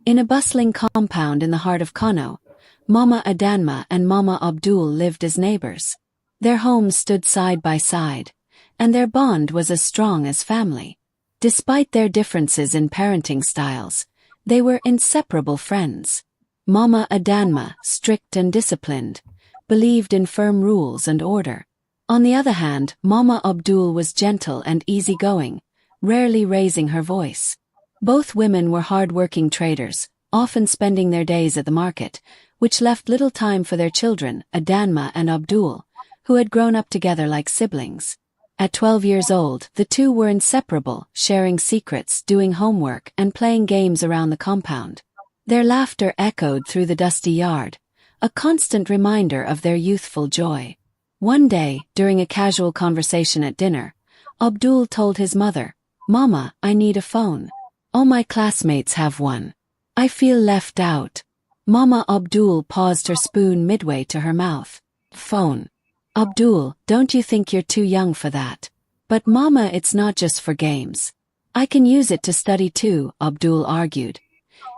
In a bustling compound in the heart of Kano, Mama Adanma and Mama Abdul lived as neighbors. Their homes stood side by side, and their bond was as strong as family. Despite their differences in parenting styles, they were inseparable friends. Mama Adanma, strict and disciplined, believed in firm rules and order. On the other hand, Mama Abdul was gentle and easygoing, rarely raising her voice. Both women were hard-working traders, often spending their days at the market, which left little time for their children, Adanma and Abdul, who had grown up together like siblings. At 12 years old, the two were inseparable, sharing secrets, doing homework, and playing games around the compound. Their laughter echoed through the dusty yard, a constant reminder of their youthful joy. One day, during a casual conversation at dinner, Abdul told his mother, "Mama, I need a phone. All my classmates have one. I feel left out." Mama Abdul paused her spoon midway to her mouth. "Phone. Abdul, don't you think you're too young for that?" "But Mama, it's not just for games. I can use it to study too," Abdul argued,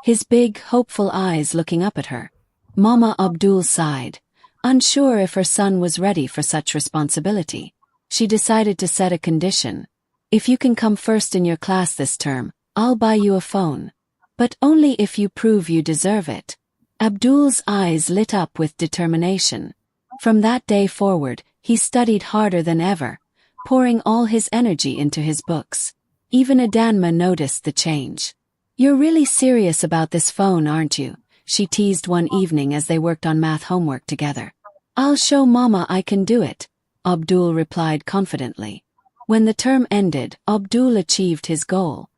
his big, hopeful eyes looking up at her. Mama Abdul sighed, unsure if her son was ready for such responsibility. She decided to set a condition. "If you can come first in your class this term, I'll buy you a phone. But only if you prove you deserve it." Abdul's eyes lit up with determination. From that day forward, he studied harder than ever, pouring all his energy into his books. Even Adanma noticed the change. "You're really serious about this phone, aren't you?" she teased one evening as they worked on math homework together. "I'll show Mama I can do it," Abdul replied confidently. When the term ended, Abdul achieved his goal.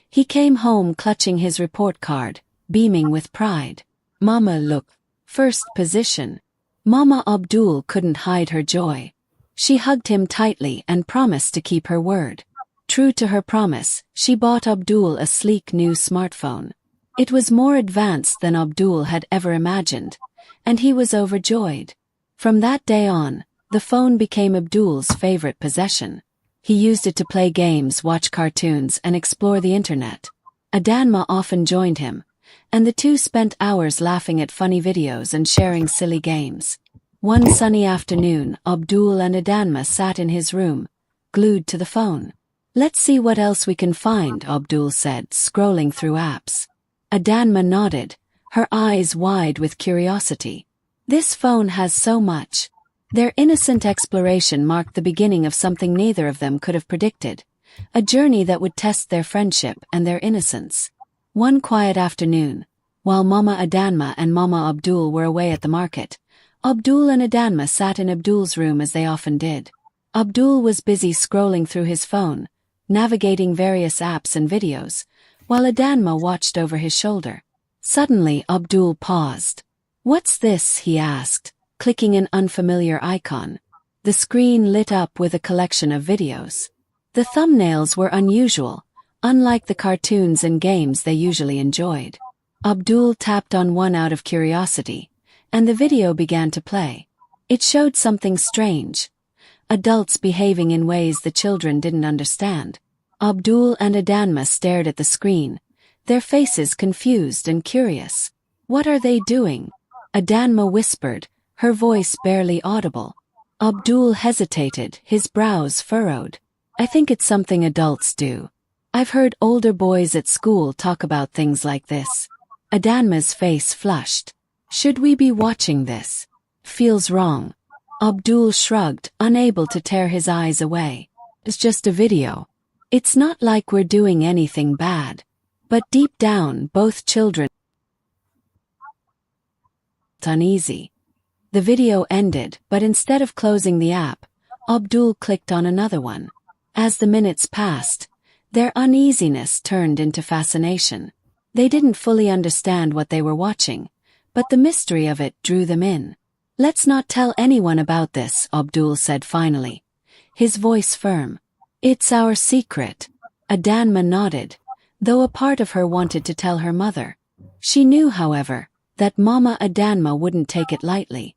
He came home clutching his report card, beaming with pride. "Mama, look. First position." Mama Abdul couldn't hide her joy. She hugged him tightly and promised to keep her word. True to her promise, she bought Abdul a sleek new smartphone. It was more advanced than Abdul had ever imagined, and he was overjoyed. From that day on, the phone became Abdul's favorite possession. He used it to play games, watch cartoons, and explore the internet. Adanma often joined him, and the two spent hours laughing at funny videos and sharing silly games. One sunny afternoon, Abdul and Adanma sat in his room, glued to the phone. "Let's see what else we can find," Abdul said, scrolling through apps. Adanma nodded, her eyes wide with curiosity. "This phone has so much." Their innocent exploration marked the beginning of something neither of them could have predicted, a journey that would test their friendship and their innocence. One quiet afternoon, while Mama Adanma and Mama Abdul were away at the market, Abdul and Adanma sat in Abdul's room as they often did. Abdul was busy scrolling through his phone, navigating various apps and videos, while Adanma watched over his shoulder. Suddenly, Abdul paused. "What's this?" he asked, clicking an unfamiliar icon. The screen lit up with a collection of videos. The thumbnails were unusual, unlike the cartoons and games they usually enjoyed. Abdul tapped on one out of curiosity, and the video began to play. It showed something strange. Adults behaving in ways the children didn't understand. Abdul and Adanma stared at the screen, their faces confused and curious. "What are they doing?" Adanma whispered, her voice barely audible. Abdul hesitated, his brows furrowed. "I think it's something adults do. I've heard older boys at school talk about things like this." Adanma's face flushed. "Should we be watching this? Feels wrong." Abdul shrugged, unable to tear his eyes away. "It's just a video. It's not like we're doing anything bad." But deep down, both children felt uneasy. The video ended, but instead of closing the app, Abdul clicked on another one. As the minutes passed, their uneasiness turned into fascination. They didn't fully understand what they were watching, but the mystery of it drew them in. "Let's not tell anyone about this," Abdul said finally, his voice firm. "It's our secret." Adanma nodded, though a part of her wanted to tell her mother. She knew, however, that Mama Adanma wouldn't take it lightly.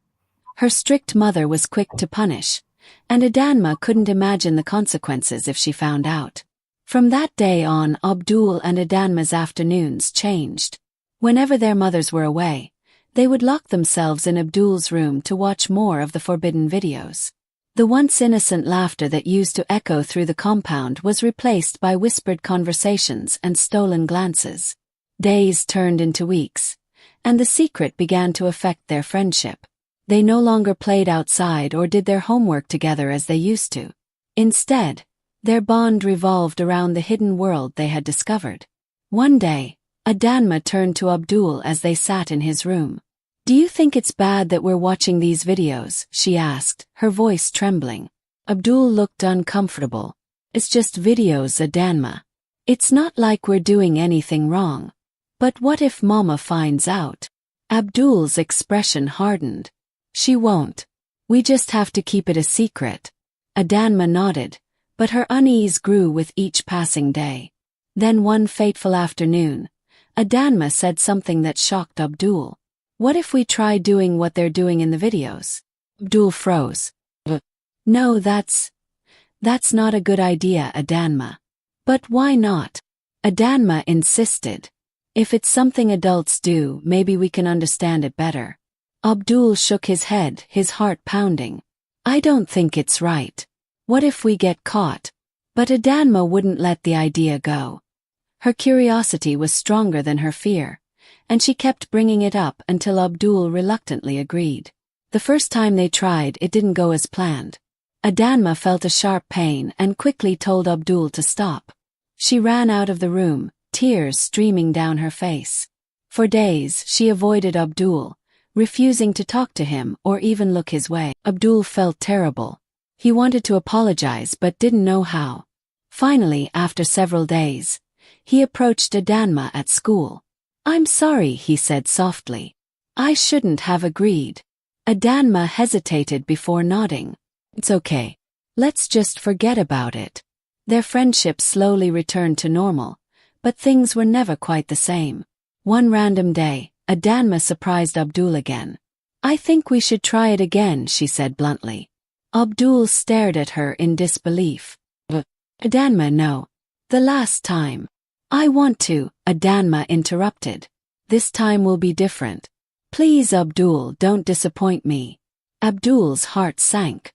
Her strict mother was quick to punish, and Adanma couldn't imagine the consequences if she found out. From that day on, Abdul and Adanma's afternoons changed. Whenever their mothers were away, they would lock themselves in Abdul's room to watch more of the forbidden videos. The once innocent laughter that used to echo through the compound was replaced by whispered conversations and stolen glances. Days turned into weeks, and the secret began to affect their friendship. They no longer played outside or did their homework together as they used to. Instead, their bond revolved around the hidden world they had discovered. One day, Adanma turned to Abdul as they sat in his room. "Do you think it's bad that we're watching these videos?" she asked, her voice trembling. Abdul looked uncomfortable. "It's just videos, Adanma. It's not like we're doing anything wrong. But what if Mama finds out?" Abdul's expression hardened. "She won't. We just have to keep it a secret." Adanma nodded, but her unease grew with each passing day. Then one fateful afternoon, Adanma said something that shocked Abdul. "What if we try doing what they're doing in the videos?" Abdul froze. "No, that's not a good idea, Adanma." "But why not?" Adanma insisted. "If it's something adults do, maybe we can understand it better." Abdul shook his head, his heart pounding. "I don't think it's right. What if we get caught?" But Adanma wouldn't let the idea go. Her curiosity was stronger than her fear, and she kept bringing it up until Abdul reluctantly agreed. The first time they tried, it didn't go as planned. Adanma felt a sharp pain and quickly told Abdul to stop. She ran out of the room, tears streaming down her face. For days, she avoided Abdul, refusing to talk to him or even look his way. Abdul felt terrible. He wanted to apologize but didn't know how. Finally, after several days, he approached Adanma at school. "I'm sorry," he said softly. "I shouldn't have agreed." Adanma hesitated before nodding. "It's okay. Let's just forget about it." Their friendship slowly returned to normal, but things were never quite the same. One random day, Adanma surprised Abdul again. "I think we should try it again," she said bluntly. Abdul stared at her in disbelief. "Adanma, no. The last time." "I want to," Adanma interrupted. "This time will be different. Please, Abdul, don't disappoint me." Abdul's heart sank.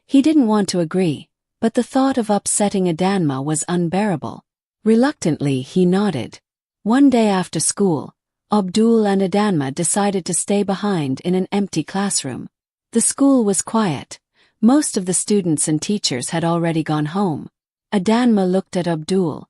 He didn't want to agree, but the thought of upsetting Adanma was unbearable. Reluctantly, he nodded. One day after school, Abdul and Adanma decided to stay behind in an empty classroom. The school was quiet. Most of the students and teachers had already gone home. Adanma looked at Abdul,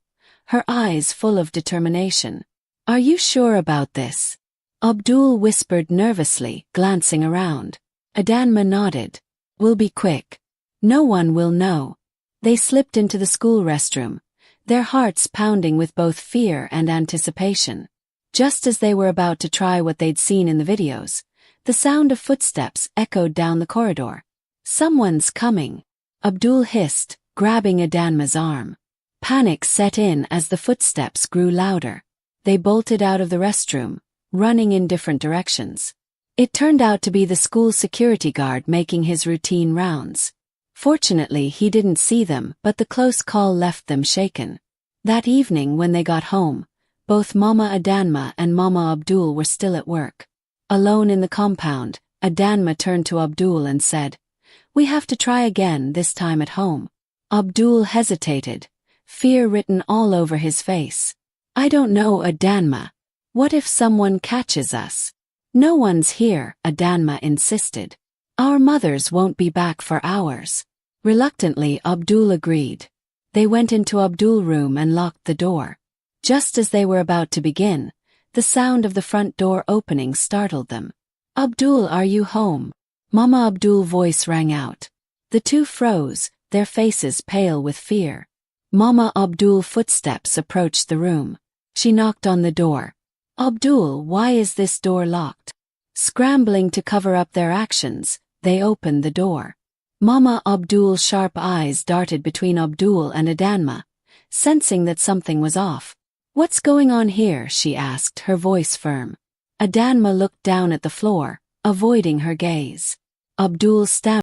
her eyes full of determination. "Are you sure about this?" Abdul whispered nervously, glancing around. Adanma nodded. "We'll be quick. No one will know." They slipped into the school restroom, their hearts pounding with both fear and anticipation. Just as they were about to try what they'd seen in the videos, the sound of footsteps echoed down the corridor. "Someone's coming," Abdul hissed, grabbing Adanma's arm. Panic set in as the footsteps grew louder. They bolted out of the restroom, running in different directions. It turned out to be the school security guard making his routine rounds. Fortunately, he didn't see them, but the close call left them shaken. That evening when they got home, both Mama Adanma and Mama Abdul were still at work. Alone in the compound, Adanma turned to Abdul and said, "We have to try again, this time at home." Abdul hesitated, fear written all over his face. "I don't know, Adanma. What if someone catches us?" "No one's here," Adanma insisted. "Our mothers won't be back for hours." Reluctantly, Abdul agreed. They went into Abdul's room and locked the door. Just as they were about to begin, the sound of the front door opening startled them. "Abdul, are you home?" Mama Abdul's voice rang out. The two froze, their faces pale with fear. Mama Abdul's footsteps approached the room. She knocked on the door. "Abdul, why is this door locked?" Scrambling to cover up their actions, they opened the door. Mama Abdul's sharp eyes darted between Abdul and Adanma, sensing that something was off. "What's going on here?" she asked, her voice firm. Adanma looked down at the floor, avoiding her gaze. Abdul stammered.